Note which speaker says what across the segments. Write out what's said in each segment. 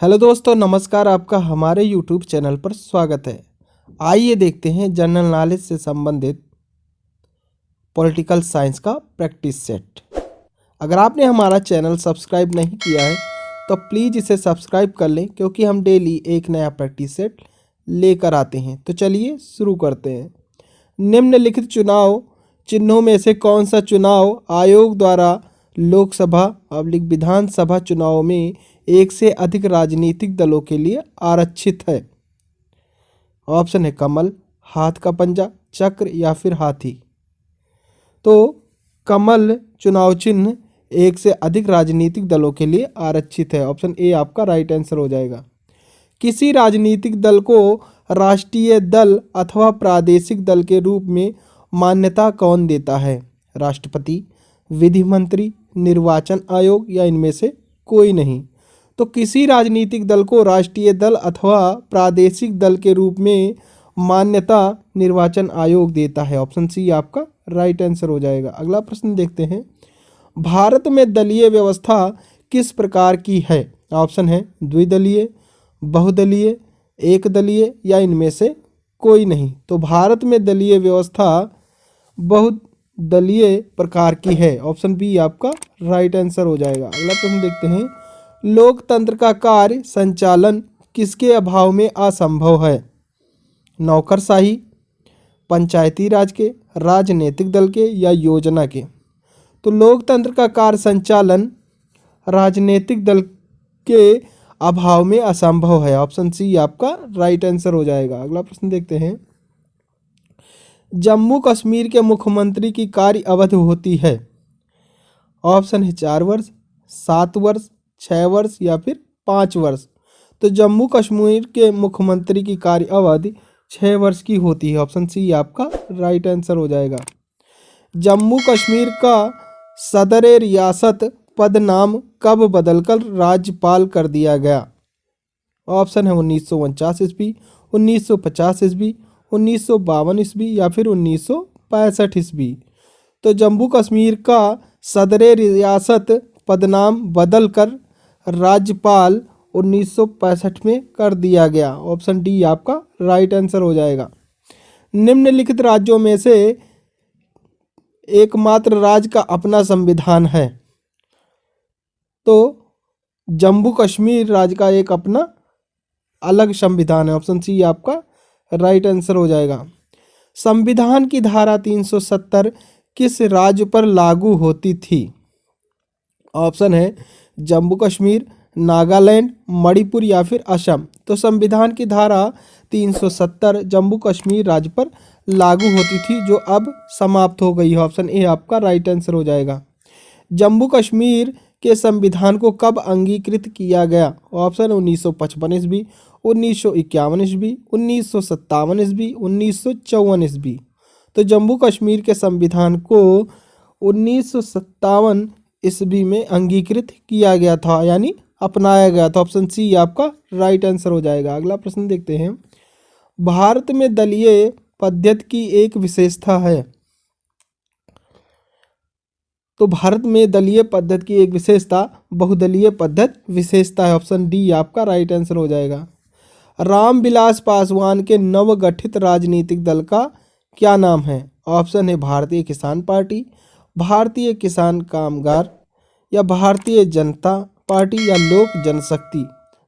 Speaker 1: Hello दोस्तों, नमस्कार। आपका हमारे यूट्यूब चैनल पर स्वागत है। आइए देखते हैं जनरल नॉलेज से संबंधित पॉलिटिकल साइंस का प्रैक्टिस सेट। अगर आपने हमारा चैनल सब्सक्राइब नहीं किया है तो प्लीज़ इसे सब्सक्राइब कर लें, क्योंकि हम डेली एक नया प्रैक्टिस सेट लेकर आते हैं। तो चलिए शुरू करते हैं। निम्नलिखित चुनाव चिन्हों में से कौन सा चुनाव आयोग द्वारा लोकसभा विधानसभा चुनाव में एक से अधिक राजनीतिक दलों के लिए आरक्षित है? ऑप्शन है कमल, हाथ का पंजा, चक्र या फिर हाथी। तो कमल चुनाव चिन्ह एक से अधिक राजनीतिक दलों के लिए आरक्षित है। ऑप्शन ए आपका राइट आंसर हो जाएगा। किसी राजनीतिक दल को राष्ट्रीय दल अथवा प्रादेशिक दल के रूप में मान्यता कौन देता है? राष्ट्रपति, विधि मंत्री, निर्वाचन आयोग या इनमें से कोई नहीं। तो किसी राजनीतिक दल को राष्ट्रीय दल अथवा प्रादेशिक दल के रूप में मान्यता निर्वाचन आयोग देता है। ऑप्शन सी आपका राइट आंसर हो जाएगा। अगला प्रश्न देखते हैं। भारत में दलीय व्यवस्था किस प्रकार की है? ऑप्शन है द्विदलीय, बहुदलीय, एकदलीय या इनमें से कोई नहीं। तो भारत में दलीय व्यवस्था बहुदलीय प्रकार की है। ऑप्शन बी आपका राइट आंसर हो जाएगा। अगला प्रश्न देखते हैं। लोकतंत्र का कार्य संचालन किसके अभाव में असंभव है? नौकरशाही, पंचायती राज के, राजनीतिक दल के या योजना के? तो लोकतंत्र का कार्य संचालन राजनीतिक दल के अभाव में असंभव है। ऑप्शन सी आपका राइट आंसर हो जाएगा। अगला प्रश्न देखते हैं। जम्मू कश्मीर के मुख्यमंत्री की कार्य अवधि होती है? ऑप्शन है 4 वर्ष, 7 वर्ष, 6 वर्ष या फिर 5 वर्ष। तो जम्मू कश्मीर के मुख्यमंत्री की कार्य अवधि 6 वर्ष की होती है। ऑप्शन सी आपका राइट आंसर हो जाएगा। जम्मू कश्मीर का सदर रियासत पद नाम कब बदलकर राज्यपाल कर दिया गया? ऑप्शन है 1949 ईस्वी, 1950 ईस्वी, 1952 ईस्वी या फिर 1965 ईस्वी। तो जम्मू कश्मीर का सदर रियासत पदनाम बदलकर राज्यपाल 1965 में कर दिया गया। ऑप्शन डी आपका राइट आंसर हो जाएगा। निम्नलिखित राज्यों में से एकमात्र राज्य का अपना संविधान है? तो जम्मू कश्मीर राज्य का एक अपना अलग संविधान है। ऑप्शन सी आपका राइट आंसर हो जाएगा। संविधान की धारा 370 किस राज्य पर लागू होती थी? ऑप्शन है जम्मू कश्मीर, नागालैंड, मणिपुर या फिर असम। तो संविधान की धारा 370 जम्मू कश्मीर राज्य पर लागू होती थी, जो अब समाप्त हो गई है। ऑप्शन ए आपका राइट आंसर हो जाएगा। जम्मू कश्मीर के संविधान को कब अंगीकृत किया गया? ऑप्शन 1955 ईस्वी, 1951 ईस्वी, 1957 ईस्वी, 1954 ईस्वी। तो जम्मू कश्मीर के संविधान को 1957 ईस्वी में अंगीकृत किया गया था, यानी अपनाया गया था। ऑप्शन सी आपका राइट आंसर हो जाएगा। अगला प्रश्न देखते हैं। भारत में दलीय पद्धति की एक विशेषता है? तो भारत में दलीय पद्धति की एक विशेषता बहुदलीय पद्धति विशेषता है। ऑप्शन डी आपका राइट आंसर हो जाएगा। रामविलास पासवान के नवगठित राजनीतिक दल का क्या नाम है? ऑप्शन है भारतीय किसान पार्टी, भारतीय किसान कामगार या भारतीय जनता पार्टी या लोक जनशक्ति।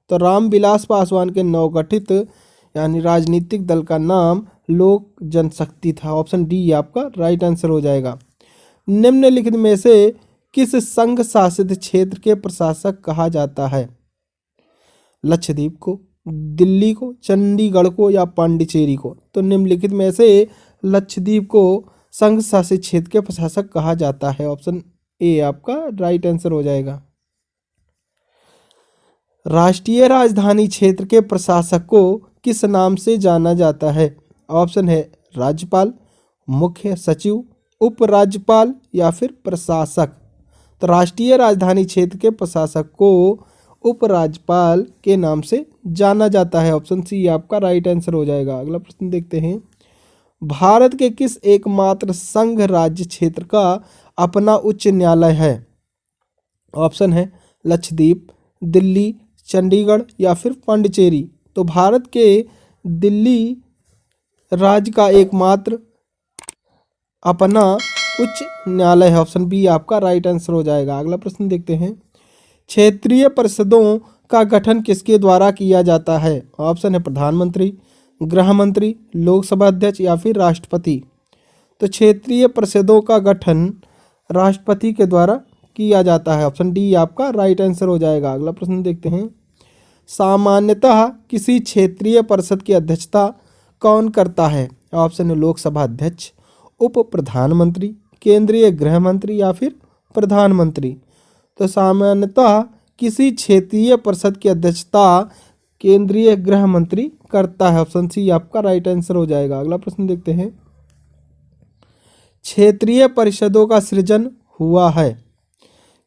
Speaker 1: तो रामविलास पासवान के नवगठित यानी राजनीतिक दल का नाम लोक जनशक्ति था। ऑप्शन डी आपका राइट आंसर हो जाएगा। निम्नलिखित में से किस संघ शासित क्षेत्र के प्रशासक कहा जाता है? लक्षद्वीप को, दिल्ली को, चंडीगढ़ को या पांडिचेरी को? तो निम्नलिखित में से लक्षद्वीप को संघ शासित क्षेत्र के प्रशासक कहा जाता है। ऑप्शन ए आपका राइट आंसर हो जाएगा। राष्ट्रीय राजधानी क्षेत्र के प्रशासक को किस नाम से जाना जाता है? ऑप्शन है राज्यपाल, मुख्य सचिव, उपराज्यपाल या फिर प्रशासक। तो राष्ट्रीय राजधानी क्षेत्र के प्रशासक को उपराज्यपाल के नाम से जाना जाता है। ऑप्शन सी आपका राइट आंसर हो जाएगा। अगला प्रश्न देखते हैं। भारत के किस एकमात्र संघ राज्य क्षेत्र का अपना उच्च न्यायालय है? ऑप्शन है लक्षद्वीप, दिल्ली, चंडीगढ़ या फिर पांडिचेरी? तो भारत के दिल्ली राज्य का एकमात्र अपना उच्च न्यायालय है। ऑप्शन बी आपका राइट आंसर हो जाएगा। अगला प्रश्न देखते हैं, क्षेत्रीय परिषदों का गठन किसके द्वारा किया जाता है? ऑप्शन है प्रधानमंत्री, गृह मंत्री, लोकसभा अध्यक्ष या फिर राष्ट्रपति। तो क्षेत्रीय परिषदों का गठन राष्ट्रपति के द्वारा किया जाता है। ऑप्शन डी आपका राइट आंसर हो जाएगा। अगला प्रश्न देखते हैं, सामान्यतः किसी क्षेत्रीय परिषद की अध्यक्षता कौन करता है? ऑप्शन है लोकसभा अध्यक्ष, उप प्रधानमंत्री, केंद्रीय गृह मंत्री या फिर प्रधानमंत्री। तो सामान्यतः किसी क्षेत्रीय परिषद की अध्यक्षता केंद्रीय गृह मंत्री करता है। ऑप्शन सी आपका राइट आंसर हो जाएगा। अगला प्रश्न देखते हैं, क्षेत्रीय परिषदों का सृजन हुआ है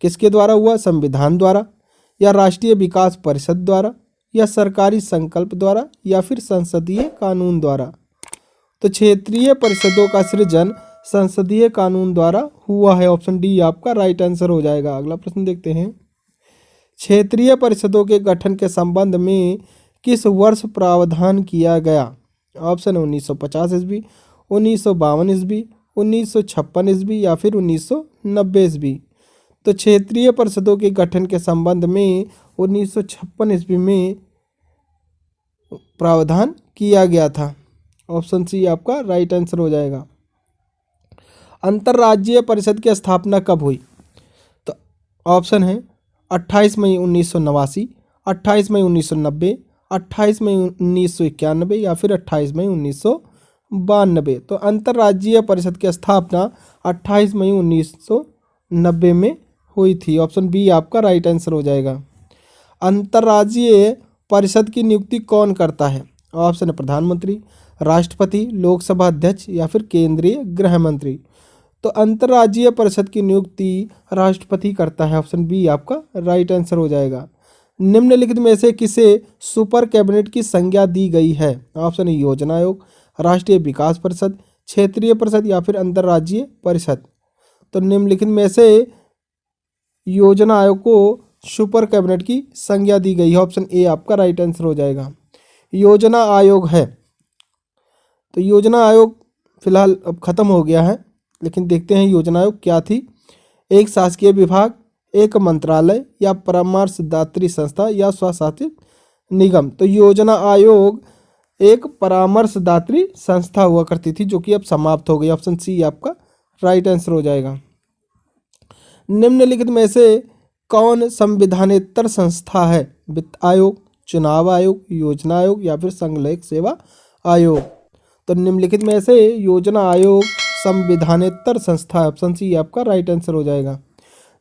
Speaker 1: किसके द्वारा हुआ? संविधान द्वारा या राष्ट्रीय विकास परिषद द्वारा या सरकारी संकल्प द्वारा या फिर संसदीय कानून द्वारा। तो क्षेत्रीय परिषदों का सृजन संसदीय कानून द्वारा हुआ है। ऑप्शन डी आपका राइट आंसर हो जाएगा। अगला प्रश्न देखते हैं, क्षेत्रीय परिषदों के गठन के संबंध में किस वर्ष प्रावधान किया गया? ऑप्शन है 1950 ईस्वी, 1952 ईस्वी, 1956 ईस्वी या फिर 1990 ईस्वी। तो क्षेत्रीय परिषदों के गठन के संबंध में 1956 ईस्वी में प्रावधान किया गया था। ऑप्शन सी आपका राइट आंसर हो जाएगा। अंतर्राज्यीय परिषद की स्थापना कब हुई? तो ऑप्शन है 28 मई 1989, 28 मई 1990, 28 मई 1991 या फिर 28 मई 1992। तो अंतर्राज्यीय परिषद की स्थापना 28 मई 1990 में हुई थी। ऑप्शन बी आपका राइट आंसर हो जाएगा। अंतर्राज्यीय परिषद की नियुक्ति कौन करता है? ऑप्शन है प्रधानमंत्री, राष्ट्रपति, लोकसभा अध्यक्ष या फिर केंद्रीय गृह मंत्री। तो अंतर्राज्यीय परिषद की नियुक्ति राष्ट्रपति करता है। ऑप्शन बी आपका राइट आंसर हो जाएगा। निम्नलिखित में से किसे सुपर कैबिनेट की संज्ञा दी गई है? ऑप्शन है योजना आयोग, राष्ट्रीय विकास परिषद, क्षेत्रीय परिषद या फिर अंतर्राज्यीय परिषद। तो निम्नलिखित में से योजना आयोग को सुपर कैबिनेट की संज्ञा दी गई है। ऑप्शन ए आपका राइट आंसर हो जाएगा। योजना आयोग है, तो योजना आयोग फिलहाल अब खत्म हो गया है, लेकिन देखते हैं योजना आयोग क्या थी। एक शासकीय विभाग, एक मंत्रालय या परामर्शदात्री संस्था या स्वशासित निगम। तो योजना आयोग एक परामर्शदात्री संस्था हुआ करती थी जो कि अब समाप्त हो गई। ऑप्शन सी आपका राइट आंसर हो जाएगा। निम्नलिखित में से कौन संविधानेतर संस्था है? वित्त आयोग, चुनाव आयोग, योजना आयोग या फिर संघ लोक सेवा आयोग। तो निम्नलिखित में से योजना आयोग संविधानेतर संस्था है। ऑप्शन सी आपका राइट आंसर हो जाएगा।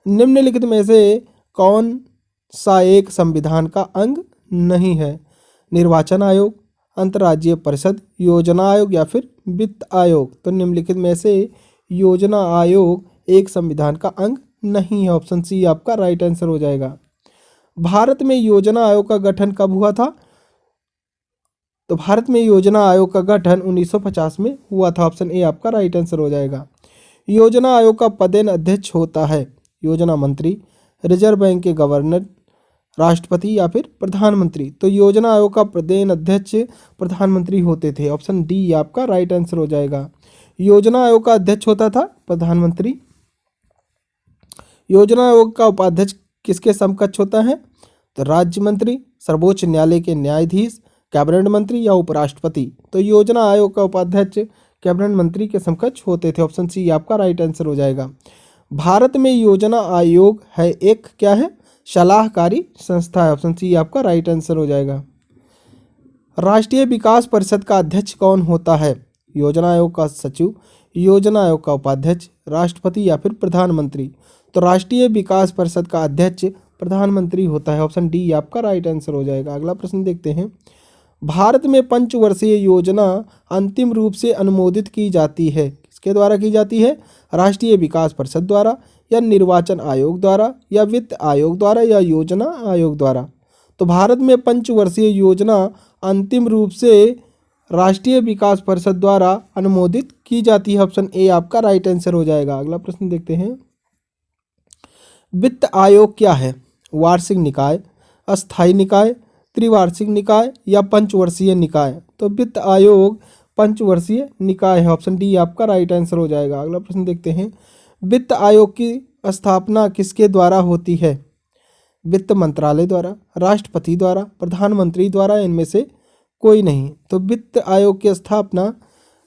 Speaker 1: निम्नलिखित में से कौन सा एक संविधान का अंग नहीं है? निर्वाचन आयोग, अंतर्राज्यीय परिषद, योजना आयोग या फिर वित्त आयोग। तो निम्नलिखित में से योजना आयोग एक संविधान का अंग नहीं है। ऑप्शन सी आपका राइट आंसर हो जाएगा। भारत में योजना आयोग का गठन कब हुआ था? तो भारत में योजना आयोग का गठन 1950 में हुआ था। ऑप्शन ए आपका राइट आंसर हो जाएगा। योजना आयोग का पदेन अध्यक्ष होता है योजना मंत्री, रिजर्व बैंक के गवर्नर, राष्ट्रपति या फिर प्रधानमंत्री। तो योजना आयोग का पदेन अध्यक्ष प्रधानमंत्री होते थे। ऑप्शन डी आपका राइट आंसर हो जाएगा। योजना आयोग का अध्यक्ष होता था प्रधानमंत्री। योजना आयोग का उपाध्यक्ष किसके समकक्ष होता है? तो राज्य मंत्री, सर्वोच्च न्यायालय के न्यायाधीश, कैबिनेट मंत्री या उपराष्ट्रपति। तो योजना आयोग का उपाध्यक्ष कैबिनेट मंत्री के समकक्ष होते थे। ऑप्शन सी आपका राइट आंसर हो जाएगा। भारत में योजना आयोग है एक क्या है? सलाहकारी संस्था है। ऑप्शन सी आपका राइट आंसर हो जाएगा। राष्ट्रीय विकास परिषद का अध्यक्ष कौन होता है? योजना आयोग का सचिव, योजना आयोग का उपाध्यक्ष, राष्ट्रपति या फिर प्रधानमंत्री। तो राष्ट्रीय विकास परिषद का अध्यक्ष प्रधानमंत्री होता है। ऑप्शन डी आपका राइट आंसर हो जाएगा। अगला प्रश्न देखते हैं, भारत में पंचवर्षीय योजना अंतिम रूप से अनुमोदित की जाती है किसके द्वारा की जाती है? राष्ट्रीय विकास परिषद द्वारा या निर्वाचन आयोग द्वारा या वित्त आयोग द्वारा या योजना आयोग द्वारा। तो भारत में पंचवर्षीय योजना अंतिम रूप से राष्ट्रीय विकास परिषद द्वारा अनुमोदित की जाती है। ऑप्शन ए आपका राइट आंसर हो जाएगा। अगला प्रश्न देखते हैं, वित्त आयोग क्या है? वार्षिक निकाय, अस्थायी निकाय, त्रिवार्षिक निकाय या पंचवर्षीय निकाय? तो वित्त आयोग पंचवर्षीय निकाय है। ऑप्शन डी आपका राइट आंसर हो जाएगा। अगला प्रश्न देखते हैं, वित्त आयोग की स्थापना किसके द्वारा होती है? वित्त मंत्रालय द्वारा, राष्ट्रपति द्वारा, प्रधानमंत्री द्वारा, इनमें से कोई नहीं। तो वित्त आयोग की स्थापना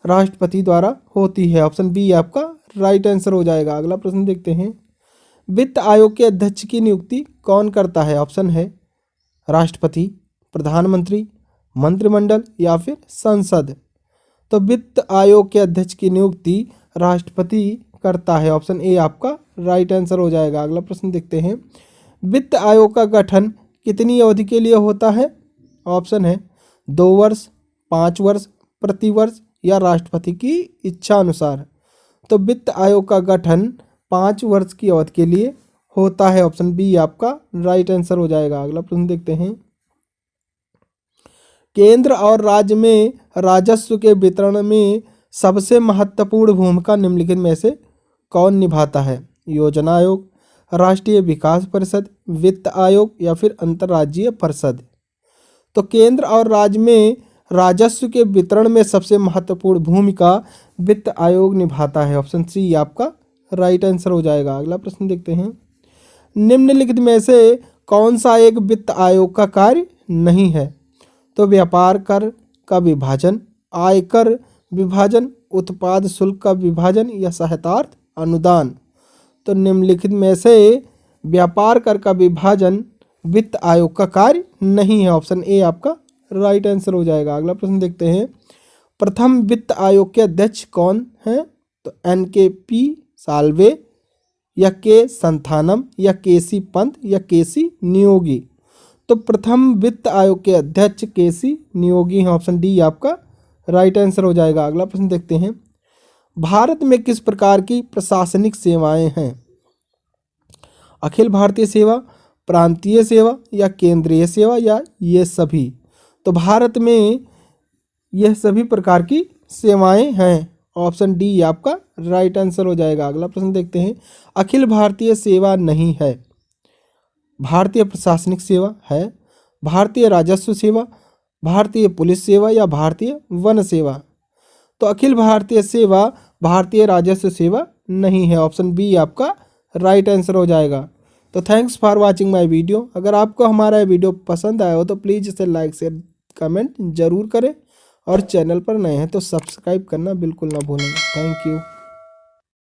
Speaker 1: राष्ट्रपति द्वारा होती है। ऑप्शन बी आपका राइट आंसर हो जाएगा। अगला प्रश्न देखते हैं, वित्त आयोग के अध्यक्ष की नियुक्ति कौन करता है? ऑप्शन है राष्ट्रपति, प्रधानमंत्री, मंत्रिमंडल या फिर संसद। तो वित्त आयोग के अध्यक्ष की नियुक्ति राष्ट्रपति करता है। ऑप्शन ए आपका राइट आंसर हो जाएगा। अगला प्रश्न देखते हैं, वित्त आयोग का गठन कितनी अवधि के लिए होता है? ऑप्शन है 2 वर्ष, 5 वर्ष, प्रति वर्ष या राष्ट्रपति की इच्छा अनुसार। तो वित्त आयोग का गठन 5 वर्ष की अवधि के लिए होता है। ऑप्शन बी आपका राइट आंसर हो जाएगा। अगला प्रश्न देखते हैं, केंद्र और राज्य में राजस्व के वितरण में सबसे महत्वपूर्ण भूमिका निम्नलिखित में से कौन निभाता है? योजना आयोग, राष्ट्रीय विकास परिषद, वित्त आयोग या फिर अंतर्राज्यीय परिषद। तो केंद्र और राज्य में राजस्व के वितरण में सबसे महत्वपूर्ण भूमिका वित्त आयोग निभाता है। ऑप्शन सी आपका राइट आंसर हो जाएगा। अगला प्रश्न देखते हैं, निम्नलिखित में से कौन सा एक वित्त आयोग का कार्य नहीं है? तो व्यापार कर का विभाजन, आयकर विभाजन, उत्पाद शुल्क का विभाजन या सहायतार्थ अनुदान। तो निम्नलिखित में से व्यापार कर का विभाजन वित्त आयोग का कार्य नहीं है। ऑप्शन ए आपका राइट आंसर हो जाएगा। अगला प्रश्न देखते हैं, प्रथम वित्त आयोग के अध्यक्ष कौन हैं? तो NKP साल्वे या के संथानम या KC पंत या KC नियोगी। तो प्रथम वित्त आयोग के अध्यक्ष KC नियोगी हैं। ऑप्शन डी आपका राइट आंसर हो जाएगा। अगला प्रश्न देखते हैं, भारत में किस प्रकार की प्रशासनिक सेवाएं हैं? अखिल भारतीय सेवा, प्रांतीय सेवा या केंद्रीय सेवा या ये सभी? तो भारत में यह सभी प्रकार की सेवाएं हैं। ऑप्शन डी आपका राइट आंसर हो जाएगा। अगला प्रश्न देखते हैं, अखिल भारतीय सेवा नहीं है, भारतीय प्रशासनिक सेवा है, भारतीय राजस्व सेवा, भारतीय पुलिस सेवा या भारतीय वन सेवा? तो अखिल भारतीय सेवा भारतीय राजस्व सेवा नहीं है। ऑप्शन बी आपका राइट आंसर हो जाएगा। तो thanks for watching my video. अगर आपको हमारा वीडियो पसंद आया हो तो प्लीज़ इसे लाइक शेयर कमेंट जरूर करें और चैनल पर नए हैं तो सब्सक्राइब करना बिल्कुल ना भूलें। Thank you.